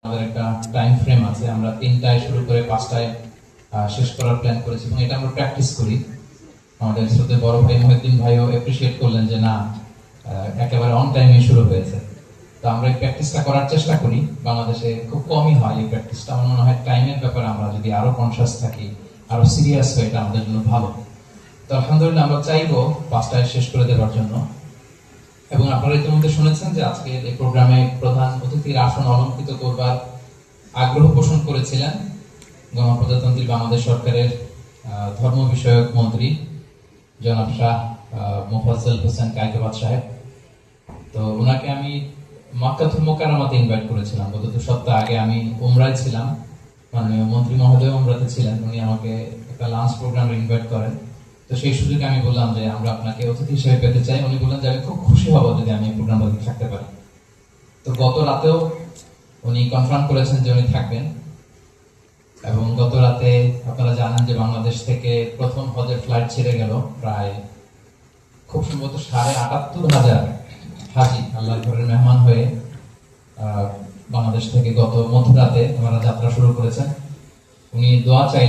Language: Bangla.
আমাদের একটা টাইম ফ্রেম আছে, আমরা 3টায় শুরু করে 5টায় শেষ করার প্ল্যান করেছি এবং এটা আমরা প্র্যাকটিস করি। আমাদের সাথে বড় ভাই মহিউদ্দিন ভাইও অ্যাপ্রিশিয়েট করলেন যে না, একেবারে অন টাইমে শুরু হয়েছে। তো আমরা এই প্র্যাকটিসটা করার চেষ্টা করি। বাংলাদেশে খুব কমই হয় এই প্র্যাকটিসটা। আমার মনে হয় টাইমের ব্যাপারে আমরা যদি আরো কনসিয়াস থাকি, আরো সিরিয়াস হই, এটা আমাদের জন্য ভালো। তো আলহামদুলিল্লাহ আমরা চাইবো 5টায় শেষ করে দেওয়ার জন্য। এবং আপনারা ইতিমধ্যে শুনেছেন যে আজকে এই প্রোগ্রামে প্রধান অতিথির আসন অলঙ্কৃত করবার আগ্রহ পোষণ করেছিলেন গণপ্রজাতন্ত্রী বাংলাদেশ সরকারের ধর্ম বিষয়ক মন্ত্রী জনাব শাহ মোফাজ্জল হোসেন কায়কোবাদ সাহেব। তো ওনাকে আমি মক্কাতুল মুকাররমাতে ইনভাইট করেছিলাম গত 2 সপ্তাহ আগে। আমি উমরায় ছিলাম, মাননীয় মন্ত্রী মহোদয় উমরাতে ছিলেন। উনি আমাকে একটা লাঞ্চ প্রোগ্রামে ইনভাইট করেন। তো সেই সুযোগে আমি বললাম যে আমরা আপনাকে অতিথি হিসেবে পেতে চাই। উনি বললেন যে আমি খুব খুশি হব যদি আমি এই প্রোগ্রামে থাকতে পারি। তো গত রাতেও উনি কনফার্ম করেছেন যে উনি থাকবেন। এবং গত রাতে আপনারা জানেন যে বাংলাদেশ থেকে প্রথম হজের ফ্লাইট ছেড়ে গেল। প্রায় খুব সম্ভবত 78,500 হাজি আল্লাহর ঘরের মেহমান হয়ে বাংলাদেশ থেকে গত মধ্যরাতে ওনারা যাত্রা শুরু করেছেন। উনি দোয়া চাইলেন।